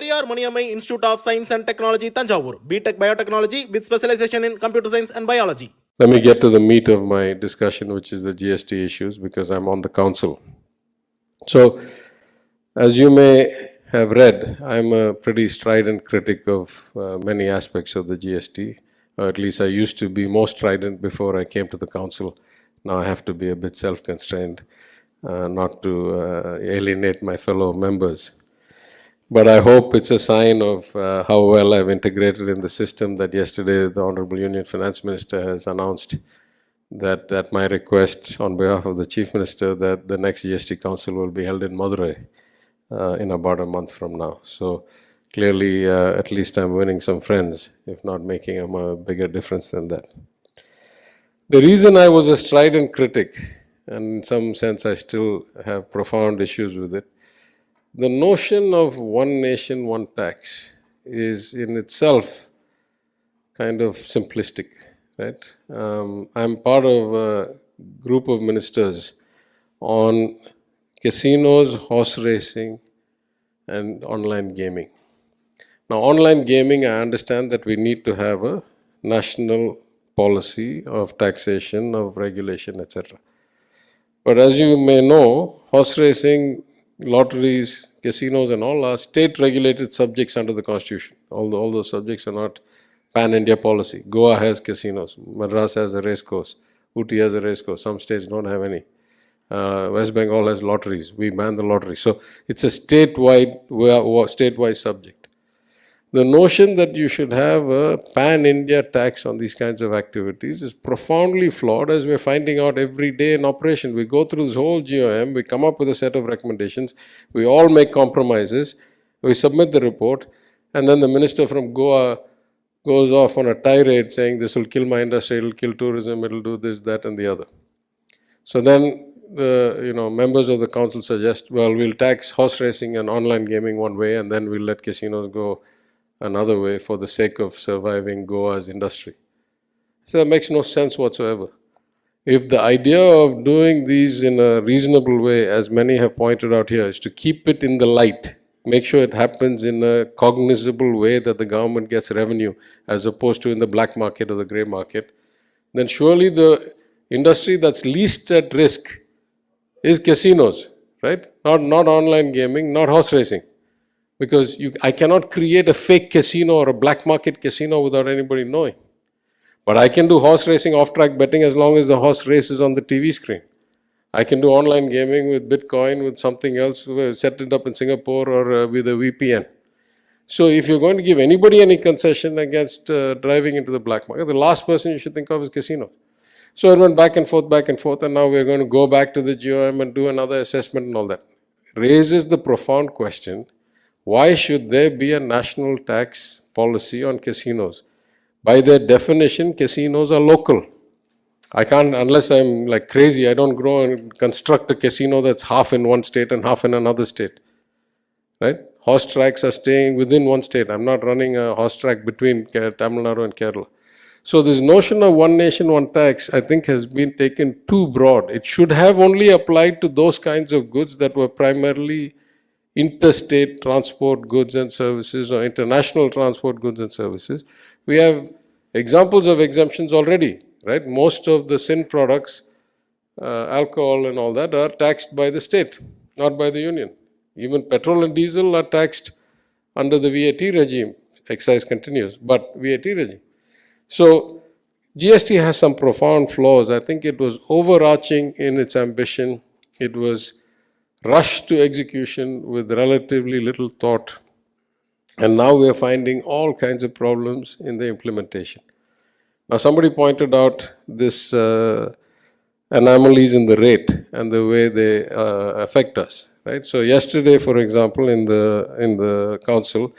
PTR Institute of Science and Technology, Tanjavur, B.Tech Biotechnology with specialization in computer science and biology. Let me get to the meat of my discussion, which is the GST issues, because I'm on the council. So, as you may have read, I'm a pretty strident critic of many aspects of the GST. Or at least I used to be more strident before I came to the council. Now I have to be a bit self-constrained, not to alienate my fellow members. But I hope it's a sign of how well I've integrated in the system that yesterday the Honorable Union Finance Minister has announced that at my request on behalf of the Chief Minister that the next GST Council will be held in Madurai in about a month from now. So clearly, at least I'm winning some friends, if not making a bigger difference than that. The reason I was a strident critic, and in some sense I still have profound issues with it, the notion of one nation, one tax is in itself kind of simplistic, right? I'm part of a group of ministers on casinos, horse racing, and online gaming. Now, online gaming, I understand that we need to have a national policy of taxation, of regulation, etc. But as you may know, horse racing, lotteries, casinos and all are state-regulated subjects under the Constitution. All those subjects are not pan-India policy. Goa has casinos, Madras has a race course, Ooty has a race course, some states don't have any. West Bengal has lotteries, we ban the lottery. So it's a statewide subject. The notion that you should have a pan-India tax on these kinds of activities is profoundly flawed, as we're finding out every day in operation. We go through this whole GOM, we come up with a set of recommendations, we all make compromises, we submit the report, and then the minister from Goa goes off on a tirade saying this will kill my industry, it will kill tourism, it will do this, that and the other. So then the members of the council suggest, well, we'll tax horse racing and online gaming one way and then we'll let casinos go another way for the sake of surviving Goa's industry. So that makes no sense whatsoever. If the idea of doing these in a reasonable way, as many have pointed out here, is to keep it in the light, make sure it happens in a cognizable way that the government gets revenue as opposed to in the black market or the grey market, then surely the industry that's least at risk is casinos, right? Not online gaming, not horse racing. Because I cannot create a fake casino or a black market casino without anybody knowing. But I can do horse racing, off-track betting as long as the horse race is on the TV screen. I can do online gaming with Bitcoin, with something else, set it up in Singapore or with a VPN. So if you're going to give anybody any concession against driving into the black market, the last person you should think of is casino. So it went back and forth, and now we're going to go back to the GOM and do another assessment and all that. Raises the profound question, why should there be a national tax policy on casinos? By their definition, casinos are local. I can't, unless I'm like crazy, I don't go and construct a casino that's half in one state and half in another state. Right? Horse tracks are staying within one state. I'm not running a horse track between Tamil Nadu and Kerala. So this notion of one nation, one tax, I think has been taken too broad. It should have only applied to those kinds of goods that were primarily interstate transport goods and services or international transport goods and services. We have examples of exemptions already, right? Most of the sin products, alcohol and all that are taxed by the state, not by the union. Even petrol and diesel are taxed under the VAT regime. Excise continues, but VAT regime. So GST has some profound flaws. I think it was overarching in its ambition. It was rushed to execution with relatively little thought. And now we are finding all kinds of problems in the implementation. Now somebody pointed out this anomalies in the rate and the way they affect us. Right? So yesterday, for example, in the council,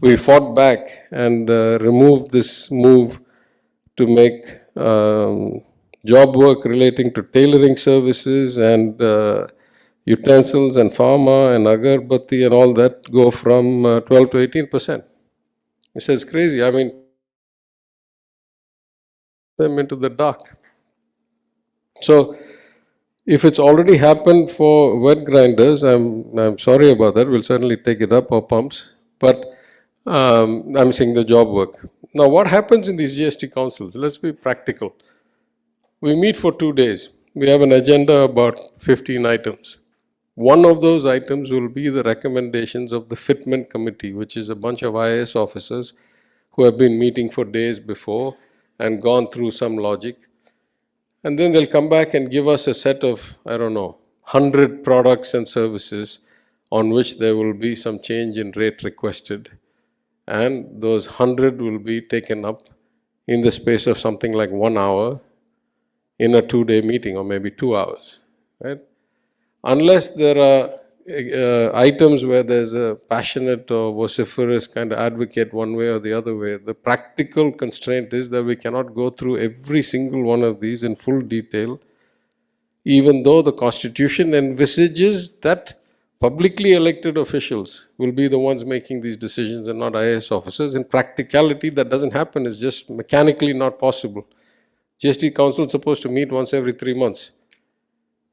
we fought back and removed this move to make job work relating to tailoring services and utensils and pharma and agarbatti and all that go from 12 to 18%. He says crazy. I mean, them into the dark. So if it's already happened for wet grinders, I'm sorry about that. We'll certainly take it up, or pumps. But I'm saying the job work. Now, what happens in these GST councils? Let's be practical. We meet for 2 days. We have an agenda about 15 items. One of those items will be the recommendations of the Fitment Committee, which is a bunch of IAS officers who have been meeting for days before and gone through some logic. And then they'll come back and give us a set of, 100 products and services on which there will be some change in rate requested. And those 100 will be taken up in the space of something like 1 hour in a 2-day meeting, or maybe 2 hours, right? Unless there are items where there's a passionate or vociferous kind of advocate one way or the other way, the practical constraint is that we cannot go through every single one of these in full detail, even though the Constitution envisages that publicly elected officials will be the ones making these decisions and not IAS officers. In practicality, that doesn't happen. It's just mechanically not possible. GST Council is supposed to meet once every 3 months.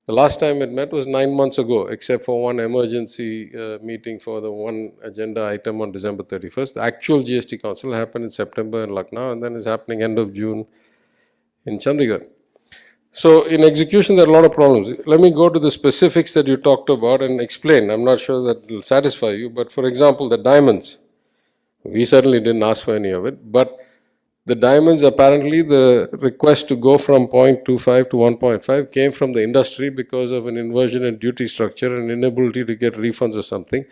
The last time it met was 9 months ago, except for one emergency meeting for the one agenda item on December 31st. The actual GST Council happened in September in Lucknow, and then is happening end of June in Chandigarh. So in execution, there are a lot of problems. Let me go to the specifics that you talked about and explain. I'm not sure that will satisfy you, but for example, the diamonds. We certainly didn't ask for any of it, but the diamonds, apparently the request to go from 0.25 to 1.5 came from the industry because of an inversion in duty structure and inability to get refunds or something.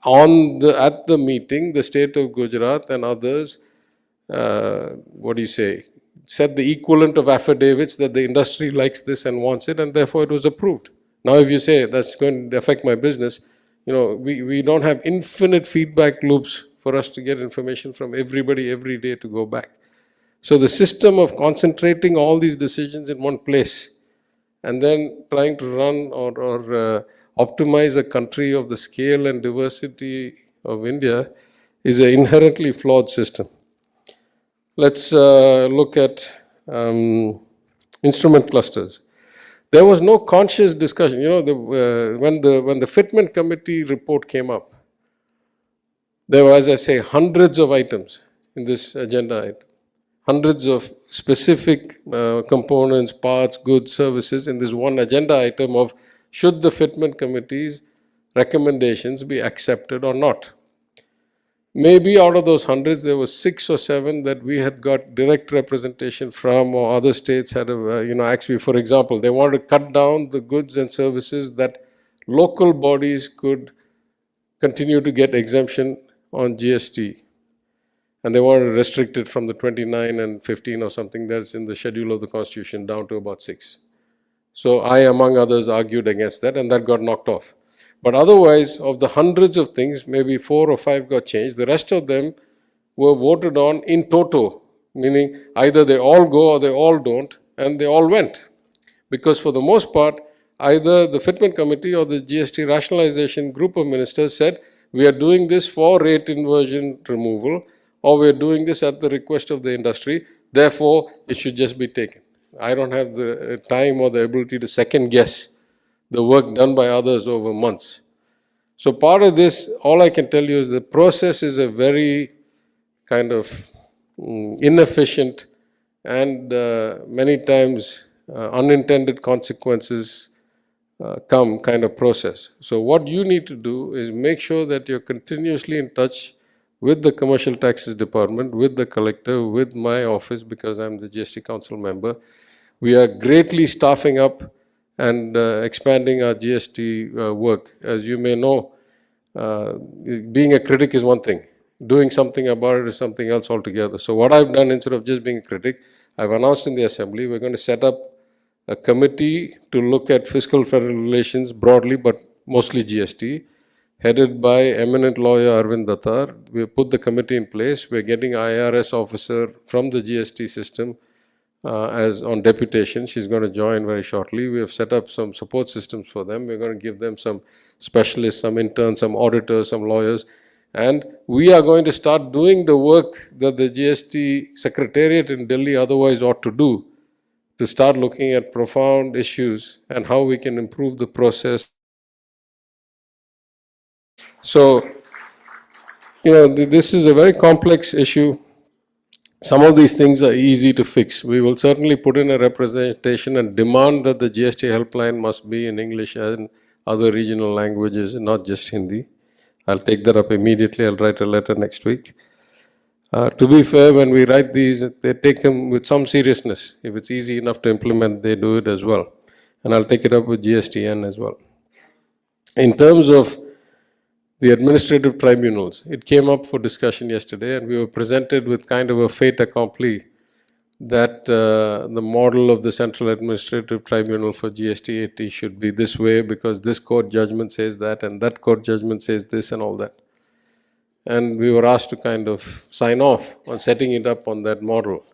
At the meeting, the state of Gujarat and others, said the equivalent of affidavits that the industry likes this and wants it, and therefore it was approved. Now if you say that's going to affect my business, we don't have infinite feedback loops for us to get information from everybody every day to go back. So the system of concentrating all these decisions in one place and then trying to run or optimize a country of the scale and diversity of India is an inherently flawed system. Let's look at instrument clusters. There was no conscious discussion. When the Fitment Committee report came up, there were, as I say, hundreds of items in this agenda item. Hundreds of specific components, parts, goods, services in this one agenda item of should the Fitment Committee's recommendations be accepted or not. Maybe out of those hundreds, there were 6 or 7 that we had got direct representation from, or other states had, actually, for example, they wanted to cut down the goods and services that local bodies could continue to get exemption on GST. And they wanted to restrict it from the 29 and 15 or something that's in the schedule of the Constitution down to about 6. So I, among others, argued against that, and that got knocked off. But otherwise, of the hundreds of things, maybe 4 or 5 got changed. The rest of them were voted on in toto, meaning either they all go or they all don't, and they all went. Because for the most part, either the Fitment Committee or the GST rationalization group of ministers said, we are doing this for rate inversion removal, or we are doing this at the request of the industry, therefore it should just be taken. I don't have the time or the ability to second guess the work done by others over months. So part of this, all I can tell you is the process is a very kind of inefficient and many times unintended consequences come kind of process. So what you need to do is make sure that you're continuously in touch with the Commercial Taxes Department, with the collector, with my office, because I'm the GST Council member. We are greatly staffing up and expanding our GST work. As you may know, being a critic is one thing. Doing something about it is something else altogether. So what I've done, instead of just being a critic, I've announced in the Assembly, we're going to set up a committee to look at fiscal federal relations broadly, but mostly GST, headed by eminent lawyer Arvind Dattar. We put the committee in place. We're getting IRS officer from the GST system as on deputation. She's going to join very shortly. We have set up some support systems for them. We're going to give them some specialists, some interns, some auditors, some lawyers. And we are going to start doing the work that the GST Secretariat in Delhi otherwise ought to do, to start looking at profound issues and how we can improve the process. So This is a very complex issue. Some of these things are easy to fix. We will certainly put in a representation and demand that the GST helpline must be in English and other regional languages, not just Hindi. I'll take that up immediately. I'll write a letter next week. To be fair, when we write these, they take them with some seriousness. If it's easy enough to implement, they do it as well. And I'll take it up with GSTN as well. In terms of the administrative tribunals, it came up for discussion yesterday, and we were presented with kind of a fait accompli that the model of the Central Administrative Tribunal for GST 80 should be this way because this court judgment says that and that court judgment says this and all that. And we were asked to kind of sign off on setting it up on that model.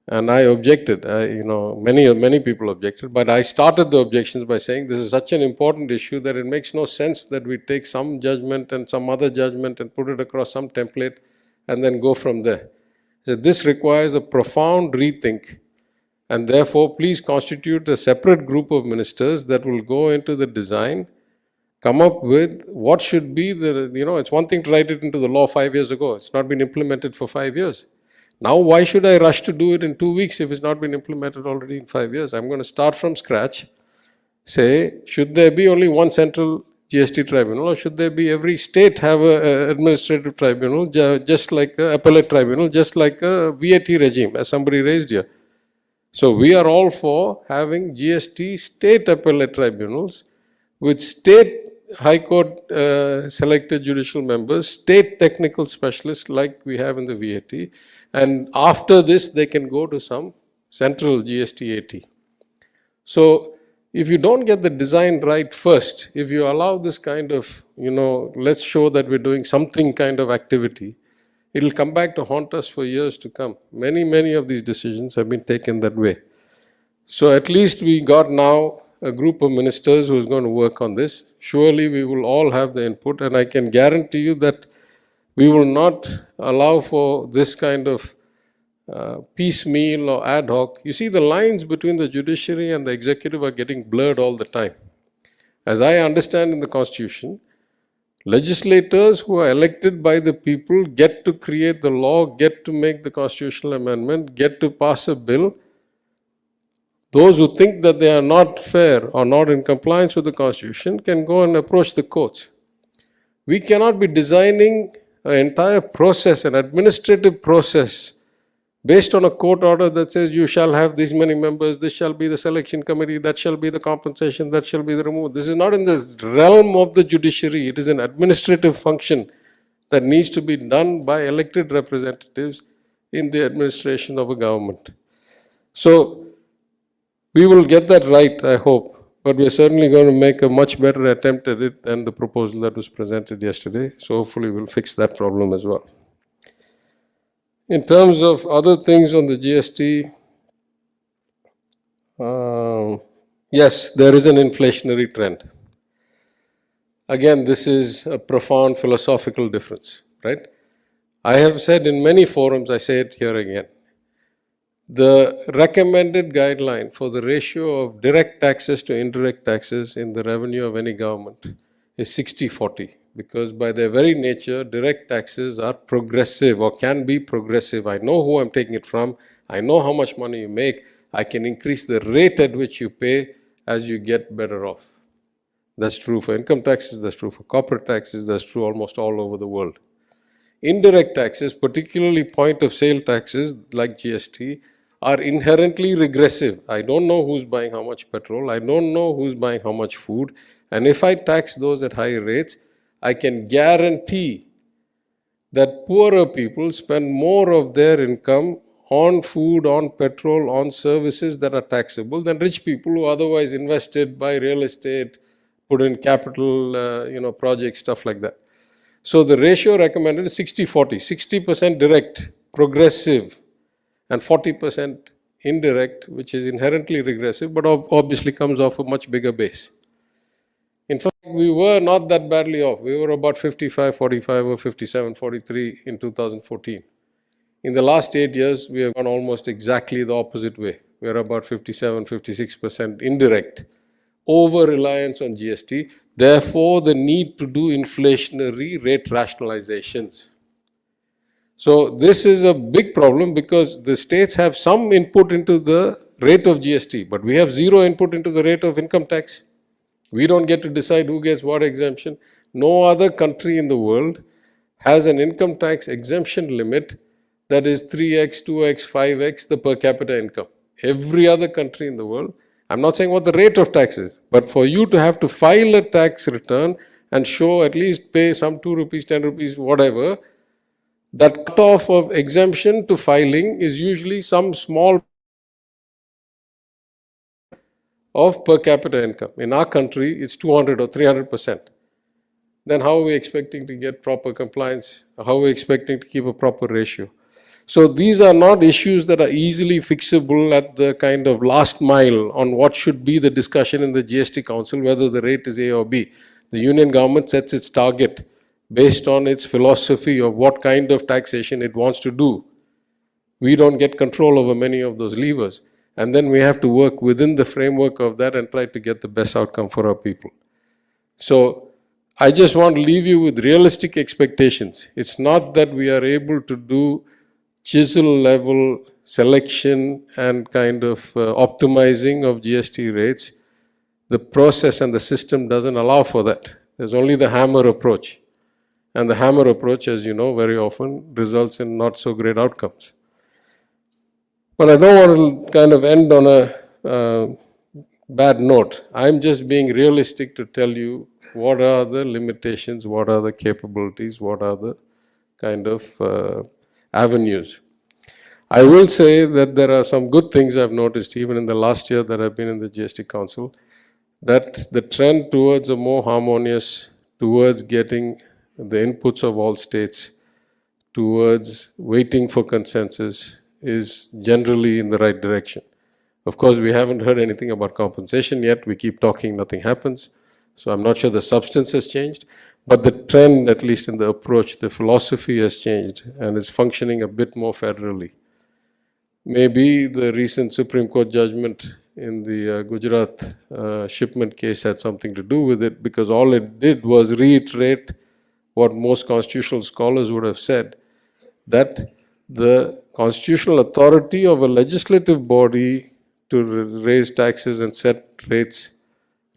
And I objected, many people objected, but I started the objections by saying this is such an important issue that it makes no sense that we take some judgment and some other judgment and put it across some template and then go from there. So this requires a profound rethink, and therefore please constitute a separate group of ministers that will go into the design, come up with what should be it's one thing to write it into the law 5 years ago. It's not been implemented for 5 years. Now, why should I rush to do it in 2 weeks if it's not been implemented already in 5 years? I'm going to start from scratch, say, should there be only one central GST tribunal, or should there be every state have an administrative tribunal, just like an appellate tribunal, just like a VAT regime, as somebody raised here. So we are all for having GST state appellate tribunals with state High Court selected judicial members, state technical specialists like we have in the VAT, and after this they can go to some central GST 80. So if you don't get the design right first, if you allow this kind of, let's show that we're doing something kind of activity, it'll come back to haunt us for years to come. Many of these decisions have been taken that way. So at least we got now a group of ministers who is going to work on this. Surely we will all have the input, and I can guarantee you that we will not allow for this kind of piecemeal or ad hoc. You see, the lines between the judiciary and the executive are getting blurred all the time. As I understand in the Constitution, legislators who are elected by the people get to create the law, get to make the constitutional amendment, get to pass a bill. Those who think that they are not fair or not in compliance with the Constitution can go and approach the courts. We cannot be designing an entire process, an administrative process, based on a court order that says you shall have these many members, this shall be the selection committee, that shall be the compensation, that shall be the removal. This is not in the realm of the judiciary. It is an administrative function that needs to be done by elected representatives in the administration of a government. So we will get that right, I hope, but we are certainly going to make a much better attempt at it than the proposal that was presented yesterday. So hopefully we'll fix that problem as well. In terms of other things on the GST, yes, there is an inflationary trend. Again, this is a profound philosophical difference, right? I have said in many forums, I say it here again, the recommended guideline for the ratio of direct taxes to indirect taxes in the revenue of any government is 60-40. Because by their very nature, direct taxes are progressive or can be progressive. I know who I'm taking it from. I know how much money you make. I can increase the rate at which you pay as you get better off. That's true for income taxes. That's true for corporate taxes. That's true almost all over the world. Indirect taxes, particularly point of sale taxes like GST, are inherently regressive. I don't know who's buying how much petrol. I don't know who's buying how much food. And if I tax those at higher rates, I can guarantee that poorer people spend more of their income on food, on petrol, on services that are taxable than rich people who otherwise invested, buy real estate, put in capital, projects, stuff like that. So the ratio recommended is 60-40, 60% direct, progressive, and 40% indirect, which is inherently regressive, but obviously comes off a much bigger base. In fact, we were not that badly off. We were about 55-45 or 57-43 in 2014. In the last 8 years, we have gone almost exactly the opposite way. We are about 57-56% indirect, over-reliance on GST, Therefore, the need to do inflationary rate rationalizations. So this is a big problem because the states have some input into the rate of GST, but we have zero input into the rate of income tax. We don't get to decide who gets what exemption. No other country in the world has an income tax exemption limit that is 3x, 2x, 5x the per capita income. Every other country in the world, I'm not saying what the rate of tax is, but for you to have to file a tax return and show at least pay some 2 rupees, 10 rupees, whatever, that cutoff of exemption to filing is usually some small of per capita income. In our country, it's 200 or 300%. Then how are we expecting to get proper compliance? How are we expecting to keep a proper ratio? So these are not issues that are easily fixable at the kind of last mile on what should be the discussion in the GST Council, whether the rate is A or B. The union government sets its target based on its philosophy of what kind of taxation it wants to do. We don't get control over many of those levers. And then we have to work within the framework of that and try to get the best outcome for our people. So I just want to leave you with realistic expectations. It's not that we are able to do chisel level selection and kind of optimizing of GST rates. The process and the system doesn't allow for that. There's only the hammer approach. And the hammer approach, as you know, very often results in not so great outcomes. But I don't want to kind of end on a bad note. I'm just being realistic to tell you what are the limitations, what are the capabilities, what are the kind of avenues. I will say that there are some good things I've noticed even in the last year that I've been in the GST Council, that the trend towards a more harmonious, towards getting the inputs of all states, towards waiting for consensus is generally in the right direction. Of course, we haven't heard anything about compensation yet. We keep talking, nothing happens. So I'm not sure the substance has changed, but the trend, at least in the approach, the philosophy has changed and is functioning a bit more federally. Maybe the recent Supreme Court judgment in the Gujarat shipment case had something to do with it, because all it did was reiterate what most constitutional scholars would have said, that the constitutional authority of a legislative body to raise taxes and set rates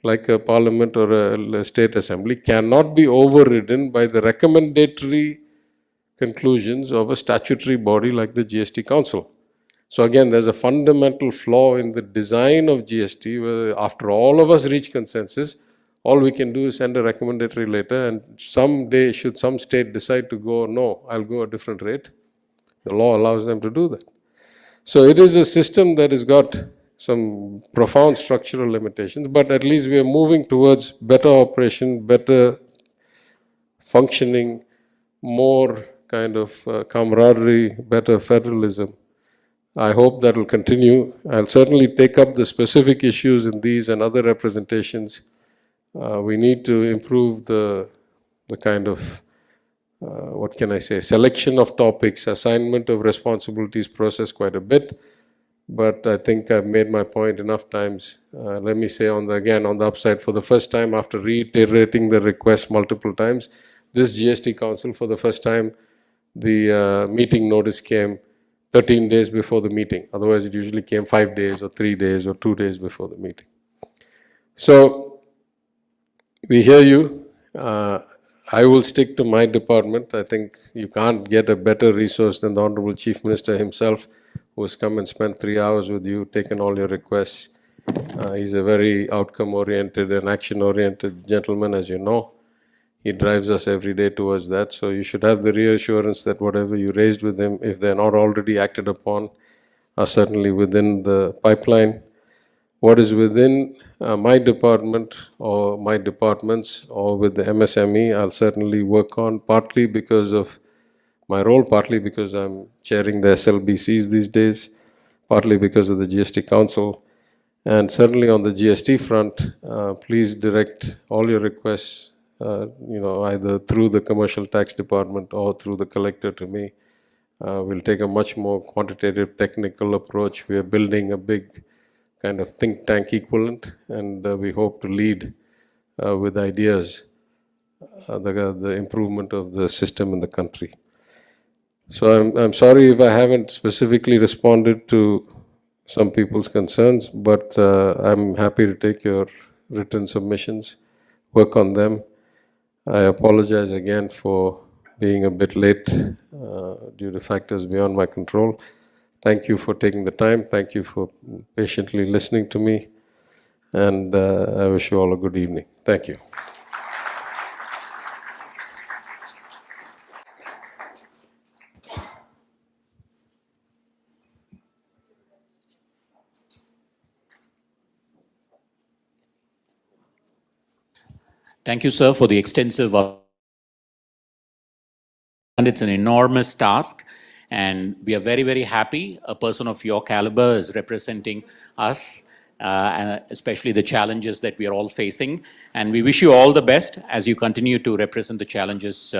like a parliament or a state assembly cannot be overridden by the recommendatory conclusions of a statutory body like the GST Council. So again, there's a fundamental flaw in the design of GST, where after all of us reach consensus, all we can do is send a recommendatory letter, and someday should some state decide to go, no, I'll go a different rate, the law allows them to do that. So it is a system that has got some profound structural limitations, but at least we are moving towards better operation, better functioning, more kind of camaraderie, better federalism. I hope that will continue. I'll certainly take up the specific issues in these and other representations. We need to improve the kind of, what can I say, selection of topics, assignment of responsibilities process quite a bit. But I think I've made my point enough times. Let me say again on the upside, for the first time after reiterating the request multiple times, this GST Council, for the first time, the meeting notice came 13 days before the meeting. Otherwise, it usually came 5 days or 3 days or 2 days before the meeting. So, we hear you. I will stick to my department. I think you can't get a better resource than the Honorable Chief Minister himself, who has come and spent 3 hours with you, taken all your requests. He's a very outcome-oriented and action-oriented gentleman, as you know. He drives us every day towards that. So you should have the reassurance that whatever you raised with him, if they're not already acted upon, are certainly within the pipeline. What is within my department or my departments or with the MSME, I'll certainly work on, partly because of my role, partly because I'm chairing the SLBCs these days, partly because of the GST Council. And certainly on the GST front, please direct all your requests, either through the Commercial Tax Department or through the collector to me. We'll take a much more quantitative, technical approach. We are building a big kind of think tank equivalent, and we hope to lead with ideas, the improvement of the system in the country. So I'm sorry if I haven't specifically responded to some people's concerns, but I'm happy to take your written submissions, work on them. I apologize again for being a bit late due to factors beyond my control. Thank you for taking the time. Thank you for patiently listening to me. And I wish you all a good evening. Thank you. Thank you, sir, for the extensive. And it's an enormous task. And we are very, very happy a person of your caliber is representing us, and especially the challenges that we are all facing. And we wish you all the best as you continue to represent the challenges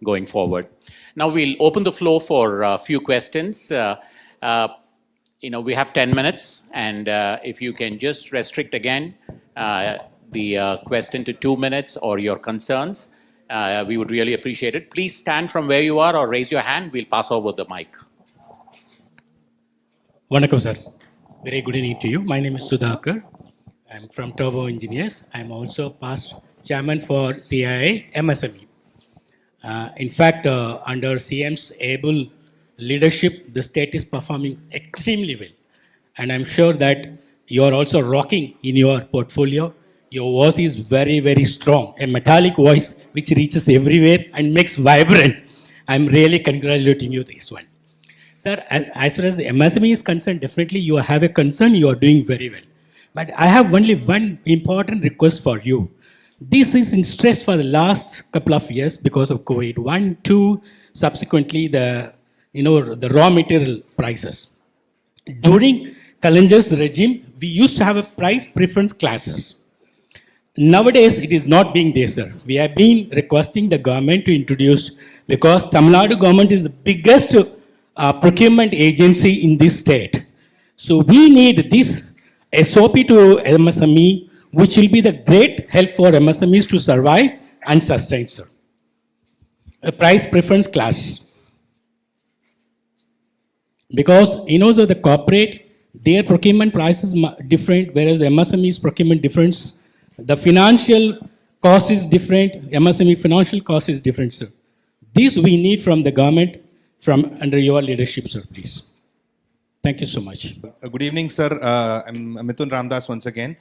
going forward. Now we'll open the floor for a few questions. We have 10 minutes, and if you can just restrict again the question to 2 minutes or your concerns, we would really appreciate it. Please stand from where you are or raise your hand. We'll pass over the mic. Vanakkam, sir. Very good evening to you. My name is Sudhakar. I'm from Turbo Engineers. I'm also past chairman for CII MSME. In fact, under CM's able leadership, the state is performing extremely well. And I'm sure that you are also rocking in your portfolio. Your voice is very, very strong, a metallic voice which reaches everywhere and makes vibrant. I'm really congratulating you this one. Sir, as far as MSME is concerned, definitely you have a concern, you are doing very well. But I have only one important request for you. This is in stress for the last couple of years because of COVID. 1, 2, subsequently the raw material prices. During Kalanjar's regime, we used to have a price preference classes. Nowadays, it is not being there, sir. We have been requesting the government to introduce, because Tamil Nadu government is the biggest procurement agency in this state. So we need this SOP to MSME, which will be the great help for MSMEs to survive and sustain, sir. A price preference class. Because so the corporate, their procurement price is different, whereas MSME's procurement difference. The financial cost is different, MSME financial cost is different, sir. This we need from the government, from under your leadership, sir, please. Thank you so much. Good evening, sir. I'm Mithun Ramdas once again.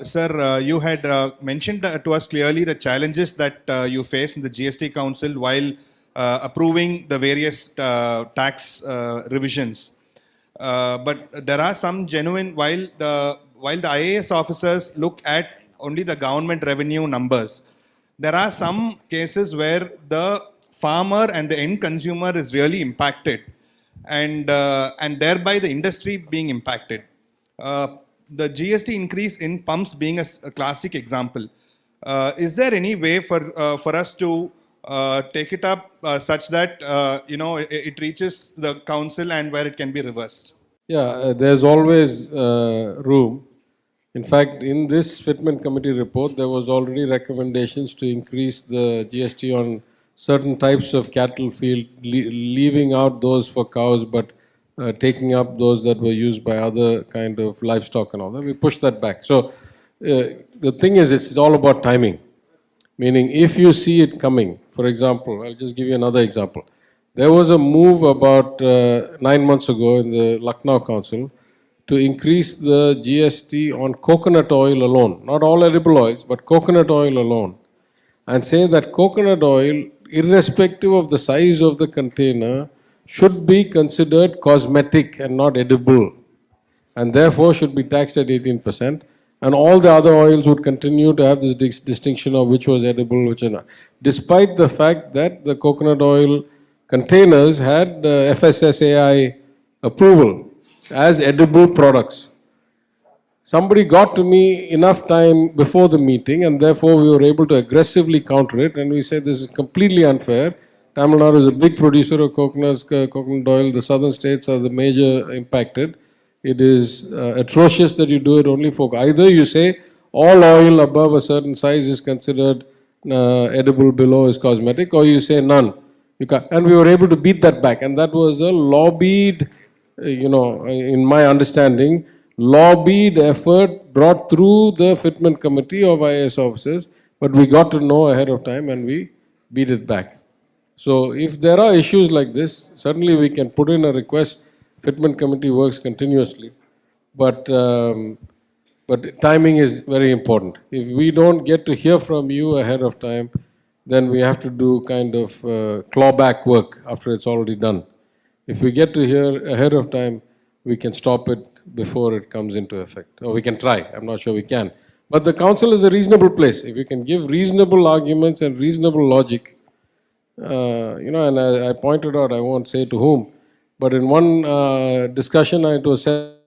Sir, you had mentioned to us clearly the challenges that you face in the GST Council while approving the various tax revisions. But there are some genuine, while the IAS officers look at only the government revenue numbers, there are some cases where the farmer and the end consumer is really impacted, and thereby the industry being impacted. The GST increase in pumps being a classic example. Is there any way for us to take it up such that it reaches the council and where it can be reversed? Yeah, there's always room. In fact, in this Fitment Committee report, there was already recommendations to increase the GST on certain types of cattle feed, leaving out those for cows, but taking up those that were used by other kind of livestock and all that. We pushed that back. So the thing is, it's all about timing. Meaning, if you see it coming, for example, I'll just give you another example. There was a move about 9 months ago in the Lucknow Council to increase the GST on coconut oil alone, not all edible oils, but coconut oil alone, and say that coconut oil, irrespective of the size of the container, should be considered cosmetic and not edible, and therefore should be taxed at 18%. And all the other oils would continue to have this distinction of which was edible, which was not. Despite the fact that the coconut oil containers had FSSAI approval as edible products. Somebody got to me enough time before the meeting, and therefore we were able to aggressively counter it, and we said this is completely unfair. Tamil Nadu is a big producer of coconut oil. The southern states are the major impacted. It is atrocious that you do it only for, either you say all oil above a certain size is considered edible, below is cosmetic, or you say none. You can't. And we were able to beat that back, and that was a lobbied, in my understanding, lobbied effort brought through the fitment committee of IAS officers, but we got to know ahead of time and we beat it back. So if there are issues like this, certainly we can put in a request. Fitment committee works continuously, but timing is very important. If we don't get to hear from you ahead of time, then we have to do kind of clawback work after it's already done. If we get to hear ahead of time, we can stop it before it comes into effect. Or we can try. I'm not sure we can. But the council is a reasonable place. If you can give reasonable arguments and reasonable logic, and I pointed out, I won't say to whom, but in one discussion it was said,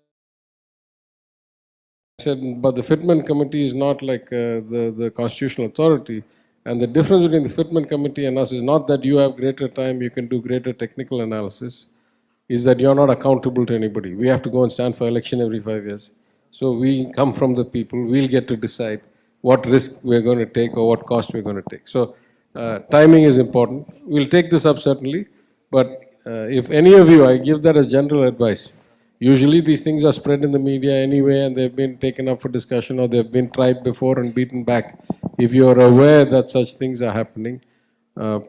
but the fitment committee is not like the constitutional authority. And the difference between the fitment committee and us is not that you have greater time, you can do greater technical analysis, is that you're not accountable to anybody. We have to go and stand for election every 5 years. So we come from the people, we'll get to decide what risk we're going to take or what cost we're going to take. So timing is important. We'll take this up certainly, but if any of you, I give that as general advice. Usually these things are spread in the media anyway and they've been taken up for discussion or they've been tried before and beaten back. If you're aware that such things are happening,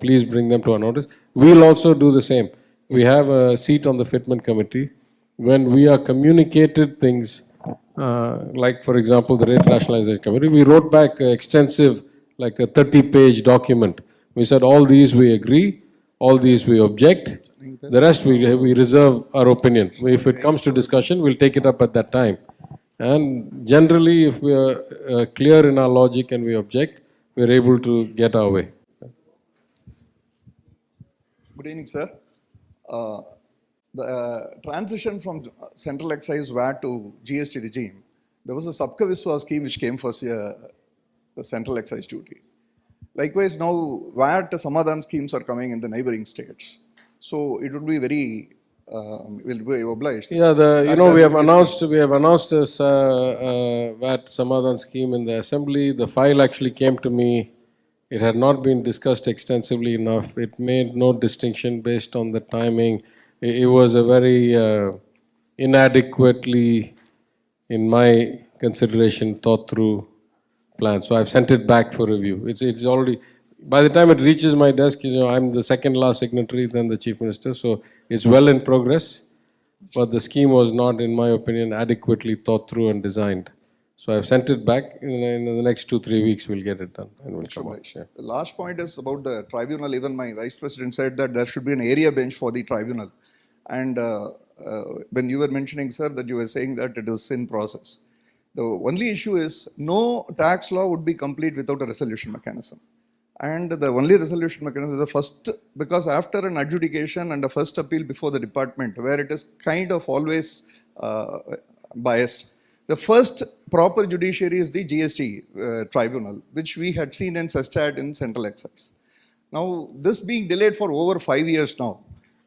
please bring them to our notice. We'll also do the same. We have a seat on the fitment committee. When we are communicated things, like for example the rate rationalization committee, we wrote back extensive, like a 30-page document. We said all these we agree, all these we object, the rest we reserve our opinion. If it comes to discussion, we'll take it up at that time. And generally, if we are clear in our logic and we object, we're able to get our way. Good evening, sir. The transition from central excise VAT to GST regime, there was a Sabka Vishwas scheme which came for the central excise duty. Likewise, now VAT Samadhan schemes are coming in the neighboring states. So it would be very, will be obliged. Yeah, we have announced this VAT Samadhan scheme in the assembly. The file actually came to me. It had not been discussed extensively enough. It made no distinction based on the timing. It was a very inadequately, in my consideration, thought through plan. So I've sent it back for review. It's already, by the time it reaches my desk, I'm the second last signatory, then the Chief Minister. So it's well in progress. But the scheme was not, in my opinion, adequately thought through and designed. So I've sent it back. In the next 2-3 weeks, we'll get it done and we'll come out. Yeah. The last point is about the tribunal. Even my Vice President said that there should be an area bench for the tribunal. And when you were mentioning, sir, that you were saying that it is in process. The only issue is no tax law would be complete without a resolution mechanism. And the only resolution mechanism is the first, because after an adjudication and a first appeal before the department, where it is kind of always biased, the first proper judiciary is the GST tribunal, which we had seen in Sestat in central excise. Now, this being delayed for over 5 years now,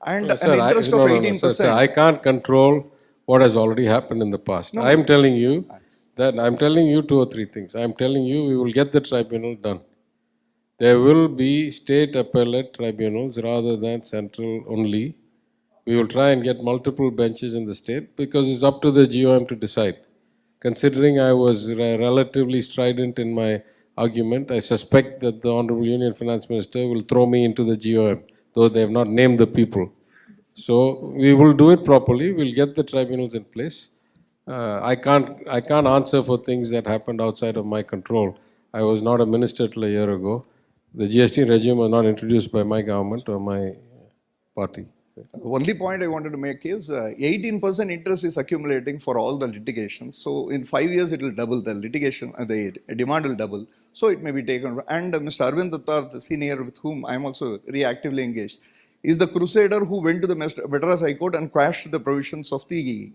and an interest of 18%. Sir, I can't control what has already happened in the past. No, I'm telling you that I'm telling you 2 or 3 things. I'm telling you we will get the tribunal done. There will be state appellate tribunals rather than central only. We will try and get multiple benches in the state because it's up to the GOM to decide. Considering I was relatively strident in my argument, I suspect that the Honorable Union Finance Minister will throw me into the GOM, though they have not named the people. So we will do it properly. We'll get the tribunals in place. I can't answer for things that happened outside of my control. I was not a minister till a year ago. The GST regime was not introduced by my government or my party. The only point I wanted to make is 18% interest is accumulating for all the litigation. So in 5 years, it will double the litigation, the demand will double. So it may be taken. And Mr. Arvind Dattar, the senior with whom I am also very actively engaged, is the crusader who went to the Madras High Court and quashed the provisions of the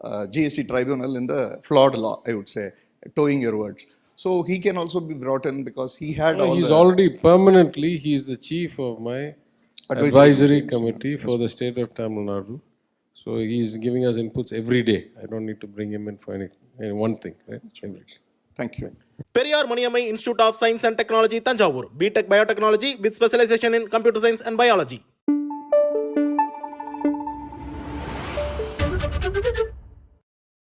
GST tribunal in the flawed law, I would say, towing your words. So he can also be brought in because he had he's already permanently, he's the chief of my advisory committee for the state of Tamil Nadu. So he's giving us inputs every day. I don't need to bring him in for any one thing, right? Thank you. Periyar Maniammai Institute of Science and Technology, Tanjavur, BTech Biotechnology with specialization in computer science and biology.